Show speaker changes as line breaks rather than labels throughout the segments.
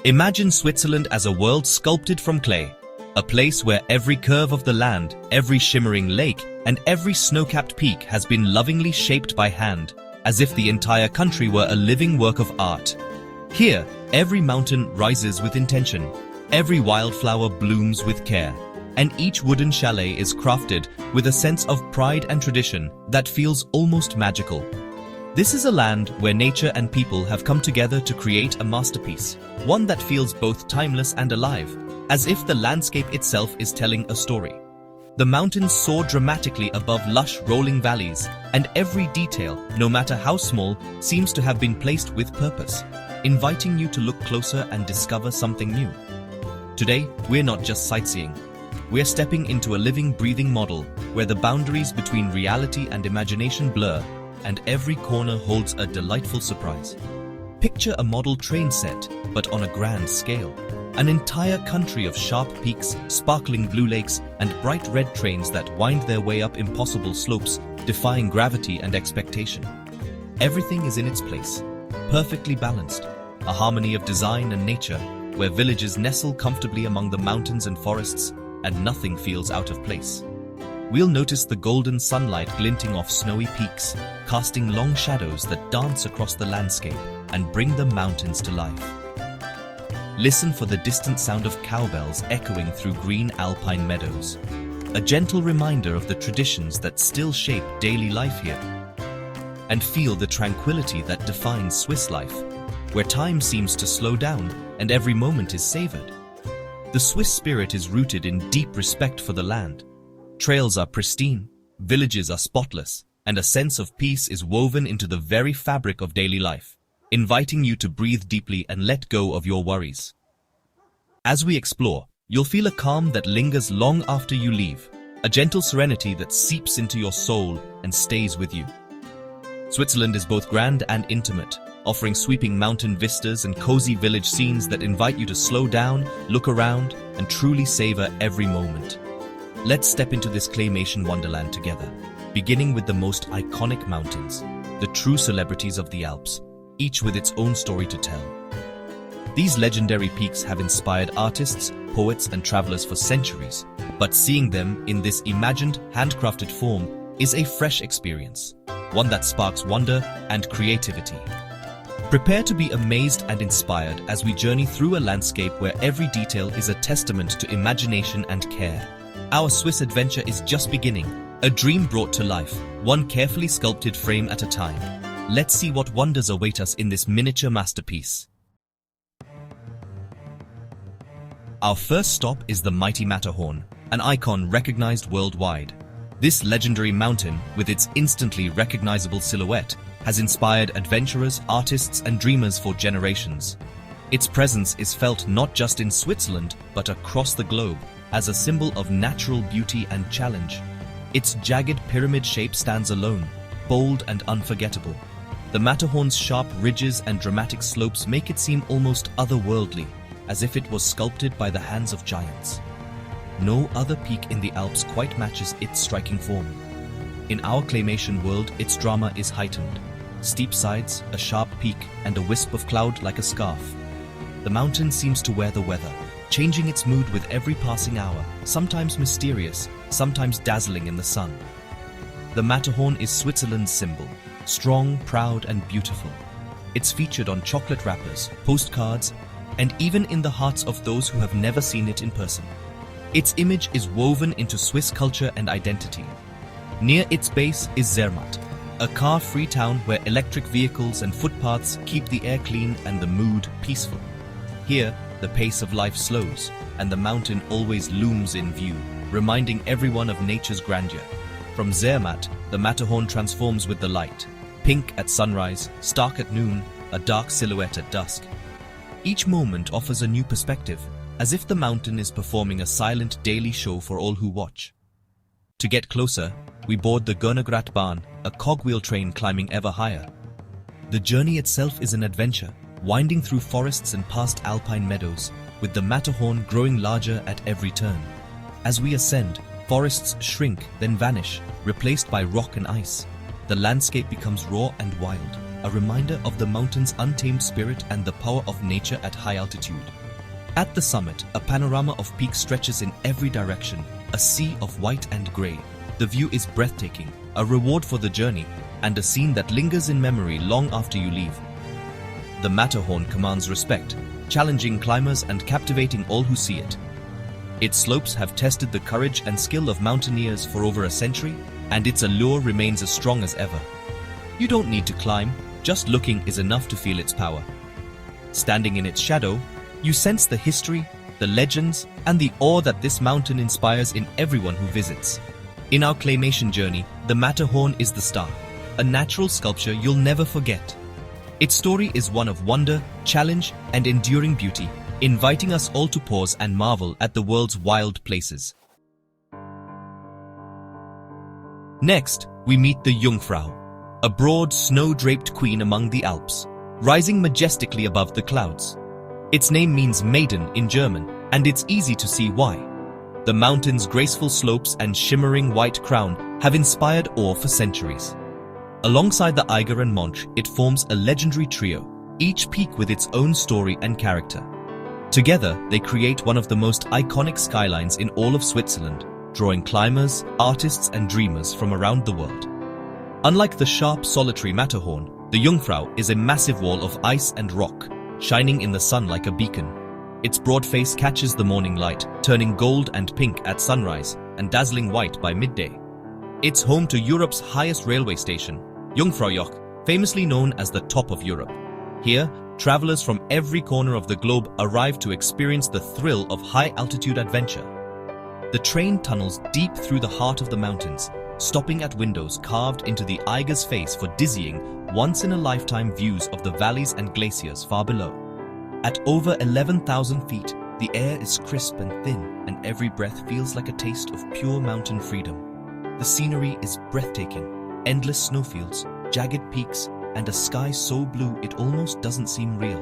Imagine Switzerland as a world sculpted from clay, a place where every curve of the land, every shimmering lake, and every snow-capped peak has been lovingly shaped by hand, as if the entire country were a living work of art. Here, every mountain rises with intention, every wildflower blooms with care, and each wooden chalet is crafted with a sense of pride and tradition that feels almost magical. This is a land where nature and people have come together to create a masterpiece, one that feels both timeless and alive, as if the landscape itself is telling a story. The mountains soar dramatically above lush rolling valleys, and every detail, no matter how small, seems to have been placed with purpose, inviting you to look closer and discover something new. Today, we're not just sightseeing. We're stepping into a living, breathing model where the boundaries between reality and imagination blur, and every corner holds a delightful surprise. Picture a model train set, but on a grand scale. An entire country of sharp peaks, sparkling blue lakes, and bright red trains that wind their way up impossible slopes, defying gravity and expectation. Everything is in its place, perfectly balanced, a harmony of design and nature, where villages nestle comfortably among the mountains and forests, and nothing feels out of place. We'll notice the golden sunlight glinting off snowy peaks, casting long shadows that dance across the landscape and bring the mountains to life. Listen for the distant sound of cowbells echoing through green alpine meadows, a gentle reminder of the traditions that still shape daily life here. And feel the tranquility that defines Swiss life, where time seems to slow down and every moment is savored. The Swiss spirit is rooted in deep respect for the land. Trails are pristine, villages are spotless, and a sense of peace is woven into the very fabric of daily life, inviting you to breathe deeply and let go of your worries. As we explore, you'll feel a calm that lingers long after you leave, a gentle serenity that seeps into your soul and stays with you. Switzerland is both grand and intimate, offering sweeping mountain vistas and cozy village scenes that invite you to slow down, look around, and truly savor every moment. Let's step into this claymation wonderland together, beginning with the most iconic mountains, the true celebrities of the Alps, each with its own story to tell. These legendary peaks have inspired artists, poets, and travelers for centuries, but seeing them in this imagined, handcrafted form is a fresh experience, one that sparks wonder and creativity. Prepare to be amazed and inspired as we journey through a landscape where every detail is a testament to imagination and care. Our Swiss adventure is just beginning, a dream brought to life, one carefully sculpted frame at a time. Let's see what wonders await us in this miniature masterpiece. Our first stop is the mighty Matterhorn, an icon recognized worldwide. This legendary mountain, with its instantly recognizable silhouette, has inspired adventurers, artists, and dreamers for generations. Its presence is felt not just in Switzerland, but across the globe, as a symbol of natural beauty and challenge. Its jagged pyramid shape stands alone, bold and unforgettable. The Matterhorn's sharp ridges and dramatic slopes make it seem almost otherworldly, as if it was sculpted by the hands of giants. No other peak in the Alps quite matches its striking form. In our claymation world, its drama is heightened. Steep sides, a sharp peak, and a wisp of cloud like a scarf. The mountain seems to wear the weather, changing its mood with every passing hour, sometimes mysterious, sometimes dazzling in the sun. The Matterhorn is Switzerland's symbol, strong, proud, and beautiful. It's featured on chocolate wrappers, postcards, and even in the hearts of those who have never seen it in person. Its image is woven into Swiss culture and identity. Near its base is Zermatt, a car-free town where electric vehicles and footpaths keep the air clean and the mood peaceful. Here, the pace of life slows, and the mountain always looms in view, reminding everyone of nature's grandeur. From Zermatt, the Matterhorn transforms with the light, pink at sunrise, stark at noon, a dark silhouette at dusk. Each moment offers a new perspective, as if the mountain is performing a silent daily show for all who watch. To get closer, we board the Bahn, a cogwheel train climbing ever higher. The journey itself is an adventure, winding through forests and past alpine meadows, with the Matterhorn growing larger at every turn. As we ascend, forests shrink, then vanish, replaced by rock and ice. The landscape becomes raw and wild, a reminder of the mountain's untamed spirit and the power of nature at high altitude. At the summit, a panorama of peaks stretches in every direction, a sea of white and grey. The view is breathtaking, a reward for the journey, and a scene that lingers in memory long after you leave. The Matterhorn commands respect, challenging climbers and captivating all who see it. Its slopes have tested the courage and skill of mountaineers for over a century, and its allure remains as strong as ever. You don't need to climb, just looking is enough to feel its power. Standing in its shadow, you sense the history, the legends, and the awe that this mountain inspires in everyone who visits. In our claymation journey, the Matterhorn is the star, a natural sculpture you'll never forget. Its story is one of wonder, challenge, and enduring beauty, inviting us all to pause and marvel at the world's wild places. Next, we meet the Jungfrau, a broad, snow-draped queen among the Alps, rising majestically above the clouds. Its name means maiden in German, and it's easy to see why. The mountain's graceful slopes and shimmering white crown have inspired awe for centuries. Alongside the Eiger and Monch, it forms a legendary trio, each peak with its own story and character. Together, they create one of the most iconic skylines in all of Switzerland, drawing climbers, artists, and dreamers from around the world. Unlike the sharp, solitary Matterhorn, the Jungfrau is a massive wall of ice and rock, shining in the sun like a beacon. Its broad face catches the morning light, turning gold and pink at sunrise and dazzling white by midday. It's home to Europe's highest railway station, Jungfraujoch, famously known as the top of Europe. Here, travelers from every corner of the globe arrive to experience the thrill of high-altitude adventure. The train tunnels deep through the heart of the mountains, stopping at windows carved into the Eiger's face for dizzying, once-in-a-lifetime views of the valleys and glaciers far below. At over 11,000 feet, the air is crisp and thin, and every breath feels like a taste of pure mountain freedom. The scenery is breathtaking, endless snowfields, jagged peaks, and a sky so blue it almost doesn't seem real.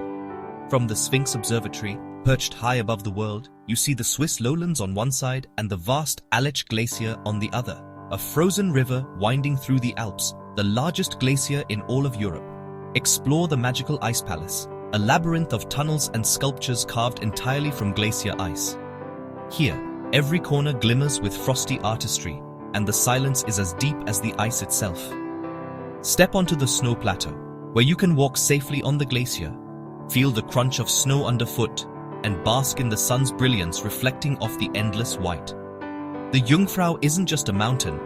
From the Sphinx Observatory, perched high above the world, you see the Swiss lowlands on one side and the vast Aletsch Glacier on the other, a frozen river winding through the Alps, the largest glacier in all of Europe. Explore the magical Ice Palace, a labyrinth of tunnels and sculptures carved entirely from glacier ice. Here, every corner glimmers with frosty artistry, and the silence is as deep as the ice itself. Step onto the snow plateau, where you can walk safely on the glacier, feel the crunch of snow underfoot, and bask in the sun's brilliance reflecting off the endless white. The Jungfrau isn't just a mountain,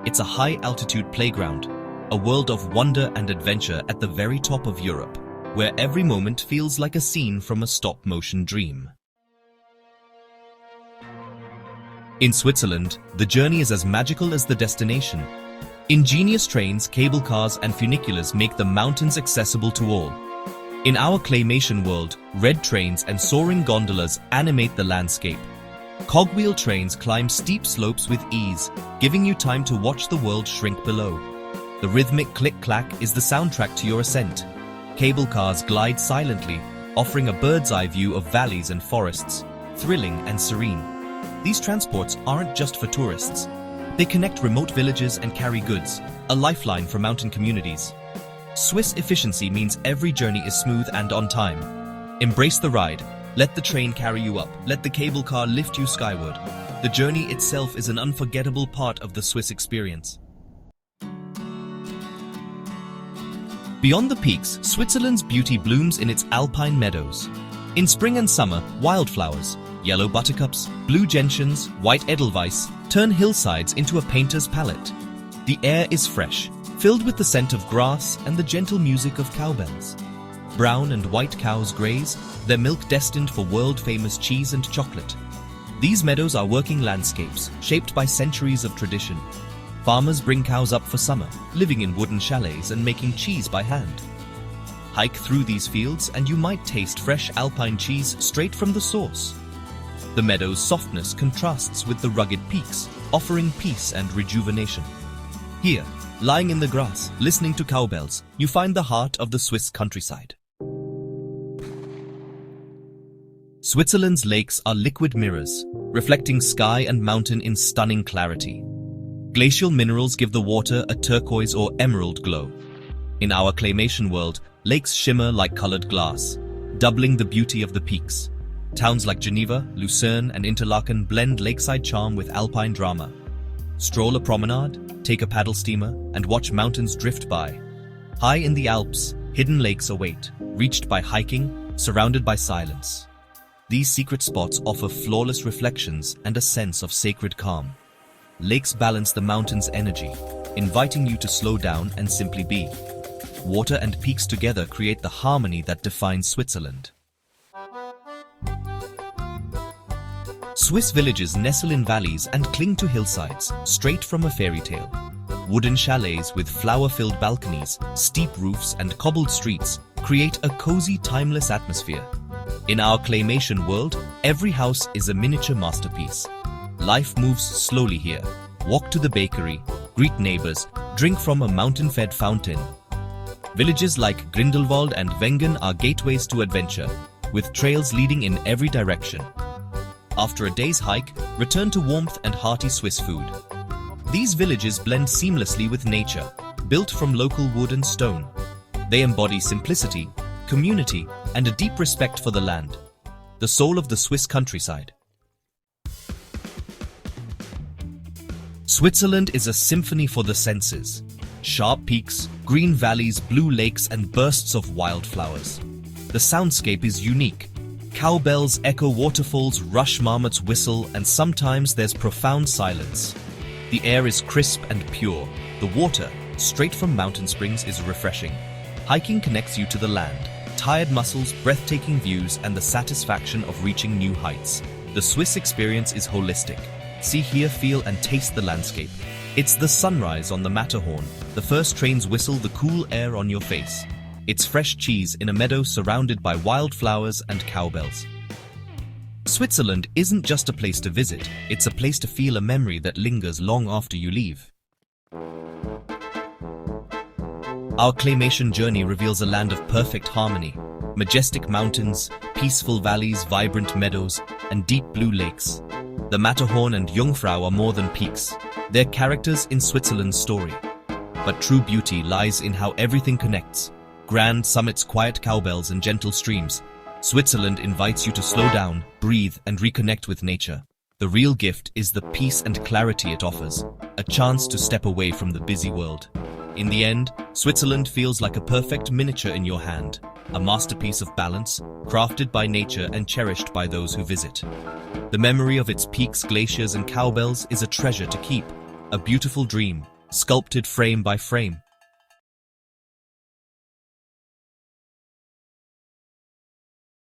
it's a high-altitude playground, a world of wonder and adventure at the very top of Europe, where every moment feels like a scene from a stop-motion dream. In Switzerland, the journey is as magical as the destination. Ingenious trains, cable cars, and funiculars make the mountains accessible to all. In our claymation world, red trains and soaring gondolas animate the landscape. Cogwheel trains climb steep slopes with ease, giving you time to watch the world shrink below. The rhythmic click-clack is the soundtrack to your ascent. Cable cars glide silently, offering a bird's-eye view of valleys and forests, thrilling and serene. These transports aren't just for tourists. They connect remote villages and carry goods, a lifeline for mountain communities. Swiss efficiency means every journey is smooth and on time. Embrace the ride. Let the train carry you up. Let the cable car lift you skyward. The journey itself is an unforgettable part of the Swiss experience. Beyond the peaks, Switzerland's beauty blooms in its alpine meadows. In spring and summer, wildflowers, yellow buttercups, blue gentians, white edelweiss, turn hillsides into a painter's palette. The air is fresh, filled with the scent of grass and the gentle music of cowbells. Brown and white cows graze, their milk destined for world-famous cheese and chocolate. These meadows are working landscapes, shaped by centuries of tradition. Farmers bring cows up for summer, living in wooden chalets and making cheese by hand. Hike through these fields and you might taste fresh alpine cheese straight from the source. The meadow's softness contrasts with the rugged peaks, offering peace and rejuvenation. Here, lying in the grass, listening to cowbells, you find the heart of the Swiss countryside. Switzerland's lakes are liquid mirrors, reflecting sky and mountain in stunning clarity. Glacial minerals give the water a turquoise or emerald glow. In our claymation world, lakes shimmer like colored glass, doubling the beauty of the peaks. Towns like Geneva, Lucerne, and Interlaken blend lakeside charm with alpine drama. Stroll a promenade, take a paddle steamer, and watch mountains drift by. High in the Alps, hidden lakes await, reached by hiking, surrounded by silence. These secret spots offer flawless reflections and a sense of sacred calm. Lakes balance the mountain's energy, inviting you to slow down and simply be. Water and peaks together create the harmony that defines Switzerland. Swiss villages nestle in valleys and cling to hillsides, straight from a fairy tale. Wooden chalets with flower-filled balconies, steep roofs, and cobbled streets create a cozy, timeless atmosphere. In our claymation world, every house is a miniature masterpiece. Life moves slowly here. Walk to the bakery, greet neighbors, drink from a mountain-fed fountain. Villages like Grindelwald and Wengen are gateways to adventure, with trails leading in every direction. After a day's hike, return to warmth and hearty Swiss food. These villages blend seamlessly with nature, built from local wood and stone. They embody simplicity, community, and a deep respect for the land, the soul of the Swiss countryside. Switzerland is a symphony for the senses. Sharp peaks, green valleys, blue lakes, and bursts of wildflowers. The soundscape is unique. Cowbells echo, waterfalls rush, marmots whistle, and sometimes there's profound silence. The air is crisp and pure. The water, straight from mountain springs, is refreshing. Hiking connects you to the land. Tired muscles, breathtaking views, and the satisfaction of reaching new heights. The Swiss experience is holistic. See, hear, feel, and taste the landscape. It's the sunrise on the Matterhorn. The first trains whistle, the cool air on your face. It's fresh cheese in a meadow surrounded by wildflowers and cowbells. Switzerland isn't just a place to visit, it's a place to feel, a memory that lingers long after you leave. Our claymation journey reveals a land of perfect harmony. Majestic mountains, peaceful valleys, vibrant meadows, and deep blue lakes. The Matterhorn and Jungfrau are more than peaks. They're characters in Switzerland's story. But true beauty lies in how everything connects. Grand summits, quiet cowbells, and gentle streams. Switzerland invites you to slow down, breathe, and reconnect with nature. The real gift is the peace and clarity it offers, a chance to step away from the busy world. In the end, Switzerland feels like a perfect miniature in your hand, a masterpiece of balance, crafted by nature and cherished by those who visit. The memory of its peaks, glaciers, and cowbells is a treasure to keep, a beautiful dream, sculpted frame by frame.